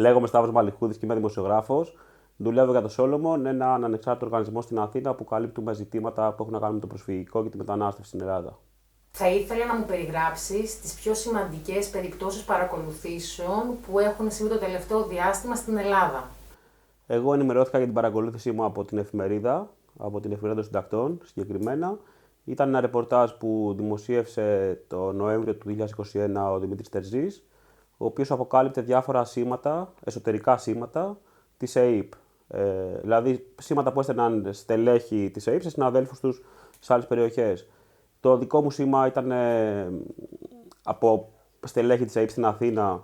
Λέγομαι Σταύρος Μαλιχούδης και είμαι δημοσιογράφος. Δουλεύω για το Solomon, έναν ανεξάρτητο οργανισμό στην Αθήνα που καλύπτουμε ζητήματα που έχουν να κάνουν με το προσφυγικό και τη μετανάστευση στην Ελλάδα. Θα ήθελα να μου περιγράψεις τις πιο σημαντικές περιπτώσεις παρακολουθήσεων που έχουν συμβεί το τελευταίο διάστημα στην Ελλάδα. Εγώ ενημερώθηκα για την παρακολούθησή μου από την εφημερίδα των συντακτών συγκεκριμένα. Ήταν ένα ρεπορτάζ που δημοσίευσε το Νοέμβριο του 2021 ο Δημήτρης Τερζής, ο οποίος αποκάλυπτε διάφορα σήματα, εσωτερικά σήματα της ΕΕΠ. Δηλαδή σήματα που έστελναν στελέχη της ΕΕΠ σε συναδέλφους τους σε άλλες περιοχές. Το δικό μου σήμα ήταν από στελέχη της ΕΕΠ στην Αθήνα.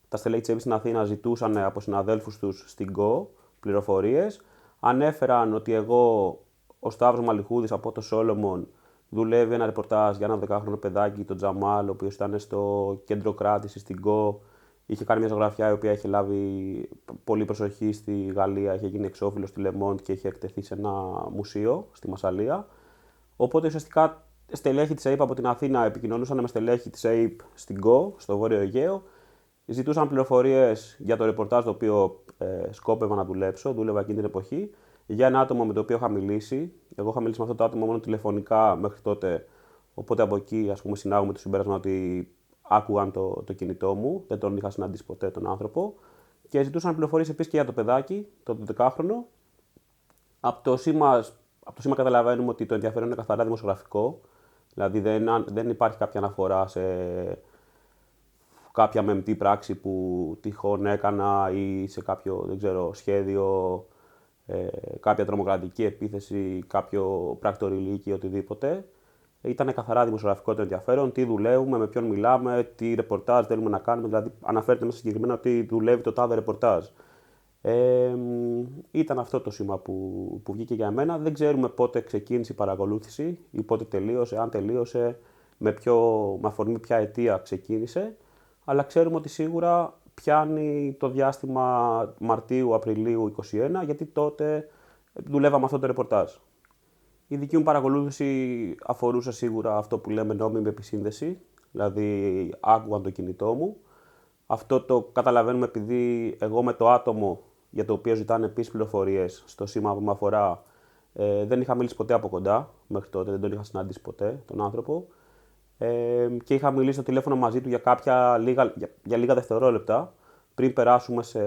Τα στελέχη της ΕΕΠ στην Αθήνα ζητούσαν από συναδέλφους τους στην ΚΟ πληροφορίες. Ανέφεραν ότι εγώ, ο Σταύρος Μαλιχούδης από το Solomon, δουλεύει ένα ρεπορτάζ για ένα 10χρονο παιδάκι, τον Τζαμάλ, ο οποίος ήταν στο κέντρο κράτησης στην ΚΟ. Είχε κάνει μια ζωγραφιά η οποία είχε λάβει πολύ προσοχή στη Γαλλία, είχε γίνει εξώφυλλο στη Λεμόντ και είχε εκτεθεί σε ένα μουσείο στη Μασσαλία. Οπότε ουσιαστικά στελέχη της ΑΕΠ από την Αθήνα επικοινωνούσαν με στελέχη της ΑΕΠ στην ΚΟ, στο Βόρειο Αιγαίο. Ζητούσαν πληροφορίες για το ρεπορτάζ το οποίο σκόπευα να δουλέψω, δούλευα εκείνη την εποχή, για ένα άτομο με το οποίο είχα μιλήσει. Εγώ είχα μιλήσει με αυτό το άτομο μόνο τηλεφωνικά μέχρι τότε. Οπότε από εκεί συνάγουμε το συμπέρασμα ότι άκουγαν το κινητό μου, δεν τον είχα συναντήσει ποτέ τον άνθρωπο. Και ζητούσαν πληροφορίες επίσης και για το παιδάκι, το 12χρονο. Από το σήμα καταλαβαίνουμε ότι το ενδιαφέρον είναι καθαρά δημοσιογραφικό. Δηλαδή δεν υπάρχει κάποια αναφορά σε κάποια μεμτή πράξη που τυχόν έκανα ή σε κάποιο δεν ξέρω, σχέδιο, κάποια τρομοκρατική επίθεση, κάποιο πράκτορ ή οτιδήποτε. Ήταν καθαρά δημοσιογραφικό το ενδιαφέρον, τι δουλεύουμε, με ποιον μιλάμε, τι ρεπορτάζ θέλουμε να κάνουμε. Δηλαδή, αναφέρεται μέσα συγκεκριμένα ότι δουλεύει το τάδε ρεπορτάζ. Ήταν αυτό το σήμα που βγήκε για μένα. Δεν ξέρουμε πότε ξεκίνησε η παρακολούθηση ή πότε τελείωσε, αν τελείωσε, με αφορμή ποια αιτία ξεκίνησε. Αλλά ξέρουμε ότι σίγουρα πιάνει το διάστημα Μαρτίου-Απριλίου 2021, γιατί τότε δουλεύαμε αυτό το ρεπορτάζ. Η δική μου παρακολούθηση αφορούσε σίγουρα αυτό που λέμε νόμιμη επισύνδεση, δηλαδή άκουγαν το κινητό μου. Αυτό το καταλαβαίνουμε επειδή εγώ με το άτομο για το οποίο ζητάνε επίσης πληροφορίες στο σήμα που με αφορά δεν είχα μιλήσει ποτέ από κοντά μέχρι τότε, δεν τον είχα συναντήσει ποτέ τον άνθρωπο. Και είχα μιλήσει στο τηλέφωνο μαζί του για λίγα δευτερόλεπτα πριν περάσουμε σε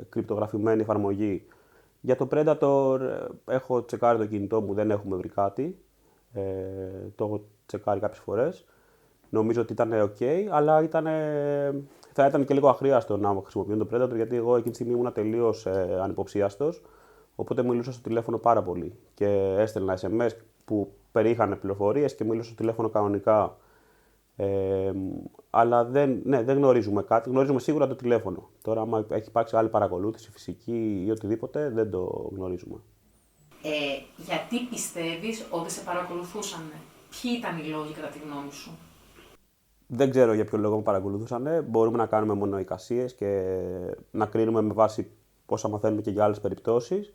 κρυπτογραφημένη εφαρμογή. Για το Predator έχω τσεκάρει το κινητό μου, δεν έχουμε βρει κάτι. Το έχω τσεκάρει κάποιες φορές. Νομίζω ότι ήταν ok, αλλά θα ήταν και λίγο αχρίαστο να χρησιμοποιούν το Predator, γιατί εγώ εκείνη τη στιγμή ήμουν τελείως ανυποψίαστος. Οπότε μιλούσα στο τηλέφωνο πάρα πολύ και έστελνα SMS που περιείχαν πληροφορίες και μιλούσα στο τηλέφωνο κανονικά. Αλλά δεν γνωρίζουμε κάτι. Γνωρίζουμε σίγουρα το τηλέφωνο. Τώρα, άμα έχει υπάρξει άλλη παρακολούθηση, φυσική ή οτιδήποτε, δεν το γνωρίζουμε. Γιατί πιστεύεις ότι σε παρακολουθούσαν, ποιοι ήταν οι λόγοι κατά τη γνώμη σου? Δεν ξέρω για ποιο λόγο με παρακολουθούσαν. Μπορούμε να κάνουμε μόνο εικασίες και να κρίνουμε με βάση όσα μαθαίνουμε και για άλλες περιπτώσεις.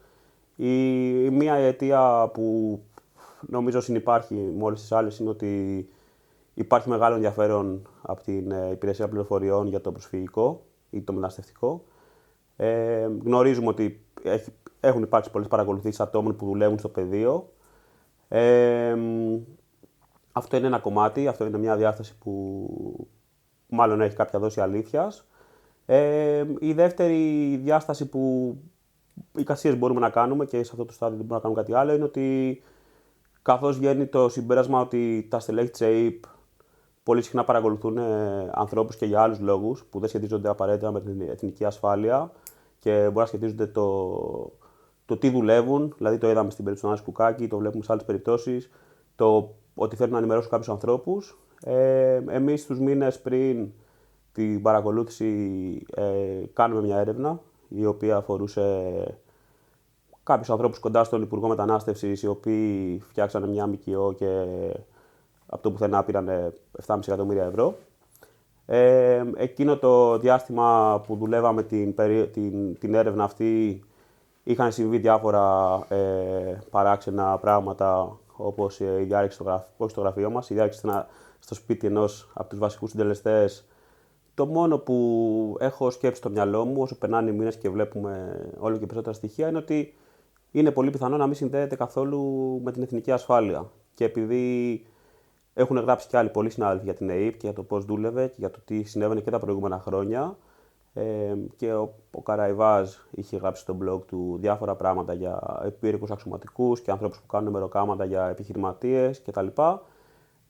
Η μία αιτία που νομίζω συνυπάρχει με όλες τις άλλες είναι ότι υπάρχει μεγάλο ενδιαφέρον από την υπηρεσία πληροφοριών για το προσφυγικό ή το μεταναστευτικό. Γνωρίζουμε ότι έχουν υπάρξει πολλές παρακολουθήσεις ατόμων που δουλεύουν στο πεδίο. Αυτό είναι ένα κομμάτι, αυτό είναι μια διάσταση που μάλλον έχει κάποια δόση αλήθειας. Η δεύτερη διάσταση που εικασίες μπορούμε να κάνουμε και σε αυτό το στάδιο δεν μπορούμε να κάνουμε κάτι άλλο είναι ότι καθώς βγαίνει το συμπέρασμα ότι τα στελέχη της ΑΕΠ πολύ συχνά παρακολουθούν ανθρώπους και για άλλους λόγους που δεν σχετίζονται απαραίτητα με την εθνική ασφάλεια και μπορεί να σχετίζονται το τι δουλεύουν, δηλαδή το είδαμε στην περίπτωση του Ανάση Κουκάκη, το βλέπουμε σε άλλες περιπτώσεις, το ότι θέλουν να ενημερώσουν κάποιους ανθρώπους. Εμείς τους μήνες πριν την παρακολούθηση κάνουμε μια έρευνα η οποία αφορούσε κάποιους ανθρώπους κοντά στον Υπουργό Μετανάστευσης οι οποίοι φτιάξανε μια ΜΚΟ και από το πουθενά πήραν 7,5 εκατομμύρια ευρώ. Εκείνο το διάστημα που δουλεύαμε την έρευνα αυτή είχαν συμβεί διάφορα παράξενα πράγματα, όπως η διάρρηξη όχι στο γραφείο μας, η διάρρηξη στο σπίτι ενός από τους βασικούς συντελεστές Το μόνο που έχω σκέψει στο μυαλό μου, όσο περνάνε οι μήνες και βλέπουμε όλο και περισσότερα στοιχεία, είναι ότι είναι πολύ πιθανό να μην συνδέεται καθόλου με την εθνική ασφάλεια. Και επειδή έχουν γράψει και άλλοι πολλοί συνάδελφοι για την ΕΕΠ και για το πώς δούλευε και για το τι συνέβαινε και τα προηγούμενα χρόνια, και ο Καραϊβάζ είχε γράψει στο blog του διάφορα πράγματα για επίρρηκους αξιωματικούς και ανθρώπους που κάνουν μεροκάματα για επιχειρηματίες κτλ.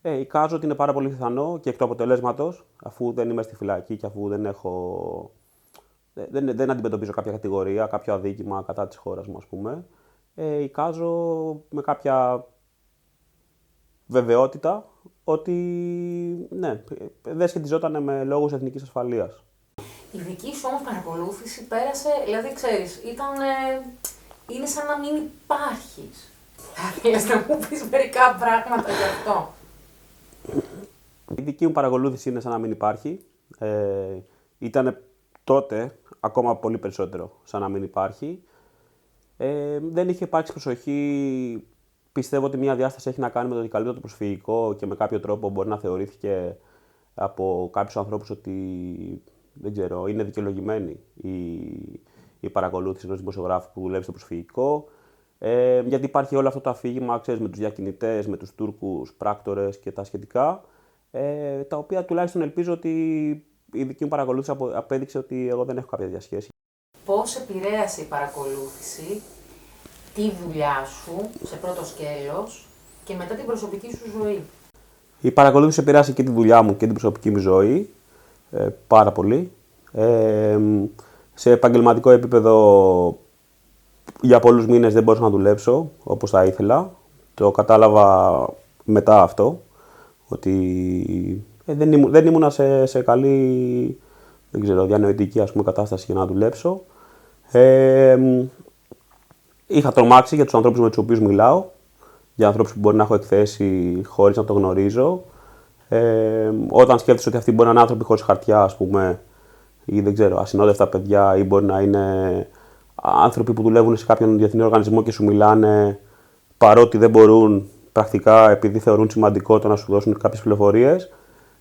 Εικάζω ότι είναι πάρα πολύ πιθανό και εκ του αποτελέσματος, αφού δεν είμαι στη φυλακή και αφού δεν αντιμετωπίζω κάποια κατηγορία, κάποιο αδίκημα κατά της χώρας μου, ας πούμε, εικάζω με κάποια βεβαιότητα ότι ναι, δεν σχετιζόταν με λόγους εθνικής ασφαλείας. Η δική σου όμως παρακολούθηση πέρασε, δηλαδή ξέρεις, είναι σαν να μην υπάρχεις. Θέλεις να μου πεις μερικά πράγματα γι' αυτό? Η δική μου παρακολούθηση είναι σαν να μην υπάρχει. Ήταν τότε ακόμα πολύ περισσότερο σαν να μην υπάρχει. Δεν είχε υπάρξει προσοχή. Πιστεύω ότι μια διάσταση έχει να κάνει με το ότι καλύπτω το προσφυγικό και με κάποιο τρόπο μπορεί να θεωρήθηκε από κάποιους ανθρώπους ότι, δεν ξέρω, είναι δικαιολογημένη η παρακολούθηση ενός δημοσιογράφου που δουλεύει στο προσφυγικό. Γιατί υπάρχει όλο αυτό το αφήγημα, ξέρεις, με τους διακινητές, με τους Τούρκους πράκτορες και τα σχετικά, τα οποία τουλάχιστον ελπίζω ότι η δική μου παρακολούθηση απέδειξε ότι εγώ δεν έχω κάποια διασχέση. Πώς επηρέασε η παρακολούθηση τη δουλειά σου σε πρώτο σκέλος και μετά την προσωπική σου ζωή? Η παρακολούθηση επηρέασε και τη δουλειά μου και την προσωπική μου ζωή πάρα πολύ. Σε επαγγελματικό επίπεδο για πολλούς μήνες δεν μπορούσα να δουλέψω όπως θα ήθελα. Το κατάλαβα μετά αυτό, ότι δεν ήμουνα σε καλή, δεν ξέρω, διανοητική, ας πούμε, κατάσταση για να δουλέψω. Είχα τρομάξει για τους ανθρώπους με τους οποίους μιλάω, για ανθρώπους που μπορεί να έχω εκθέσει χωρίς να το γνωρίζω. Όταν σκέφτεσαι ότι αυτοί μπορεί να είναι άνθρωποι χωρίς χαρτιά, ας πούμε, ή δεν ξέρω, ασυνόδευτα παιδιά, ή μπορεί να είναι άνθρωποι που δουλεύουν σε κάποιον διεθνή οργανισμό και σου μιλάνε παρότι δεν μπορούν πρακτικά, επειδή θεωρούν σημαντικό το να σου δώσουν κάποιες πληροφορίες,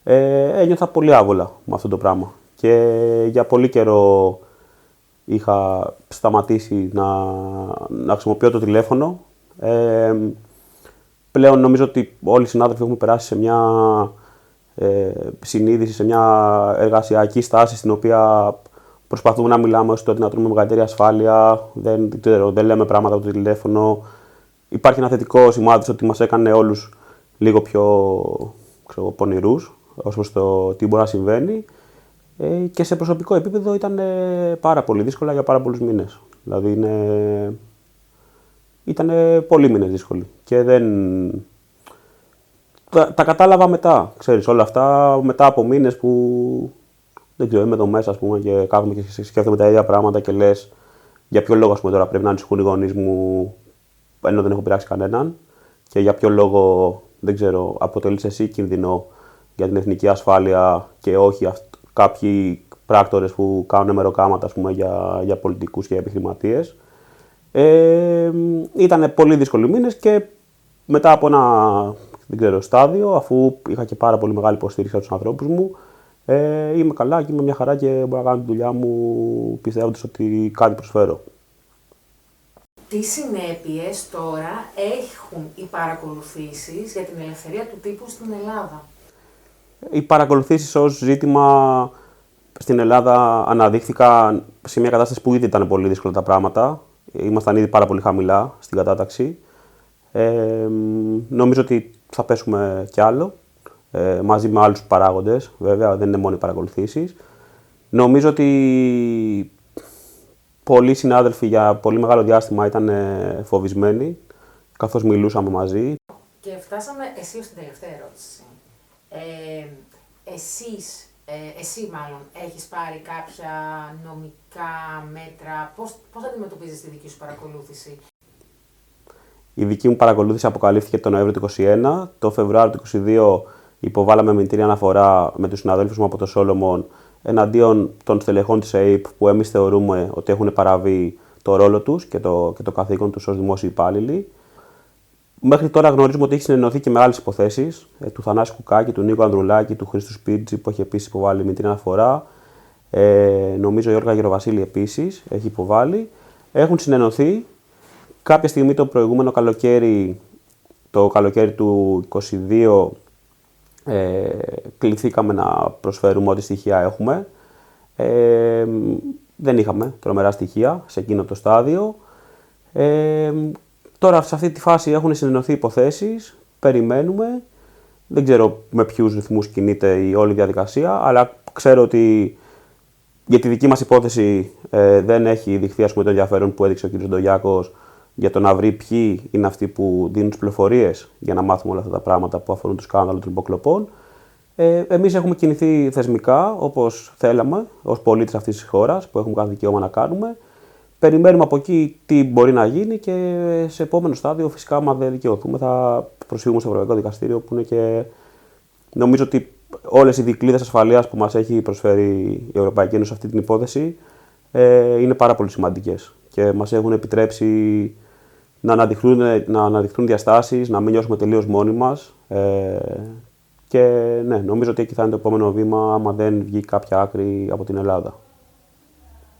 ένιωθα πολύ άβολα με αυτό το πράγμα. Και για πολύ καιρό είχα σταματήσει να χρησιμοποιώ το τηλέφωνο. Πλέον νομίζω ότι όλοι οι συνάδελφοι έχουμε περάσει σε μια συνείδηση, σε μια εργασιακή στάση στην οποία προσπαθούμε να μιλάμε ώστε το δυνατόν με μεγαλύτερη ασφάλεια, δεν λέμε πράγματα από το τηλέφωνο. Υπάρχει ένα θετικό σημάδι ότι μας έκανε όλους λίγο πιο πονηρούς ως προς το τι μπορεί να συμβαίνει. Και σε προσωπικό επίπεδο ήταν πάρα πολύ δύσκολα για πάρα πολλούς μήνες. Δηλαδή ήταν πολλοί μήνες δύσκολοι. Και τα κατάλαβα μετά, ξέρεις, όλα αυτά μετά από μήνες που δεν ξέρω, είμαι εδώ μέσα, ας πούμε, και κάθομαι και σκέφτομαι τα ίδια πράγματα και λες για ποιο λόγο, ας πούμε, τώρα πρέπει να ανησυχούν οι γονείς μου ενώ δεν έχω πειράξει κανέναν και για ποιο λόγο, δεν ξέρω, αποτελείς εσύ κίνδυνο για την εθνική ασφάλεια και όχι κάποιοι πράκτορες που κάνουν μεροκάματα, ας πούμε, για πολιτικούς και για επιχειρηματίες. Ήταν πολύ δύσκολοι μήνες και μετά από ένα, δεν ξέρω, στάδιο, αφού είχα και πάρα πολύ μεγάλη υποστήριξη από τους ανθρώπους μου, είμαι καλά και είμαι μια χαρά και μπορώ να κάνω τη δουλειά μου πιστεύοντας ότι κάτι προσφέρω. Τι συνέπειες τώρα έχουν οι παρακολουθήσεις για την ελευθερία του τύπου στην Ελλάδα? Οι παρακολουθήσεις ως ζήτημα στην Ελλάδα αναδείχθηκαν σε μια κατάσταση που ήδη ήταν πολύ δύσκολα τα πράγματα. Ήμασταν ήδη πάρα πολύ χαμηλά στην κατάταξη. Νομίζω ότι θα πέσουμε κι άλλο, μαζί με άλλους παράγοντες, βέβαια δεν είναι μόνο οι παρακολουθήσεις. Νομίζω ότι πολλοί συνάδελφοι για πολύ μεγάλο διάστημα ήταν φοβισμένοι, καθώς μιλούσαμε μαζί. Και φτάσαμε εσύ στην τελευταία ερώτηση. Εσύ μάλλον, έχεις πάρει κάποια νομικά μέτρα, πώς αντιμετωπίζεις τη δική σου παρακολούθηση? Η δική μου παρακολούθηση αποκαλύφθηκε τον Νοέμβριο του 2021. Το Φεβρουάριο του 2022 υποβάλαμε μηνυτήρια αναφορά με τους συναδέλφους μου από το Σόλομον εναντίον των στελεχών της ΕΕΠ που εμείς θεωρούμε ότι έχουν παραβεί το ρόλο τους και το καθήκον τους ως δημόσιοι υπάλληλοι. Μέχρι τώρα γνωρίζουμε ότι έχει συνεννοηθεί και με άλλες υποθέσεις, του Θανάση Κουκάκη, του Νίκο Ανδρουλάκη, του Χρήστου Σπίτζη, που έχει επίσης υποβάλει μητρή αναφορά. Νομίζω η Όλγα Γεροβασίλη επίσης έχει υποβάλει. Έχουν συνεννοηθεί. Κάποια στιγμή το προηγούμενο καλοκαίρι, το καλοκαίρι του 2022, κληθήκαμε να προσφέρουμε ό,τι στοιχεία έχουμε. Δεν είχαμε τρομερά στοιχεία σε εκείνο το στάδιο. Τώρα σε αυτή τη φάση έχουν συνεννοηθεί υποθέσεις, περιμένουμε. Δεν ξέρω με ποιους ρυθμούς κινείται η όλη διαδικασία, αλλά ξέρω ότι για τη δική μας υπόθεση δεν έχει δειχθεί το ενδιαφέρον που έδειξε ο κ. Ντογιάκος για το να βρει ποιοι είναι αυτοί που δίνουν τις πληροφορίες για να μάθουμε όλα αυτά τα πράγματα που αφορούν το σκάνδαλο των υποκλοπών. Εμείς έχουμε κινηθεί θεσμικά όπως θέλαμε, ως πολίτες αυτής της χώρας, που έχουμε κάθε δικαίωμα να κάνουμε. Περιμένουμε από εκεί τι μπορεί να γίνει και σε επόμενο στάδιο, φυσικά, άμα δεν δικαιωθούμε, θα προσφύγουμε στο Ευρωπαϊκό Δικαστήριο, που είναι και νομίζω ότι όλες οι δικλείδες ασφαλείας που μας έχει προσφέρει η Ευρωπαϊκή Ένωση σε αυτή την υπόθεση είναι πάρα πολύ σημαντικές και μας έχουν επιτρέψει να αναδειχθούν διαστάσεις, να μην νιώσουμε τελείως μόνοι μας. Και ναι, νομίζω ότι εκεί θα είναι το επόμενο βήμα, άμα δεν βγει κάποια άκρη από την Ελλάδα.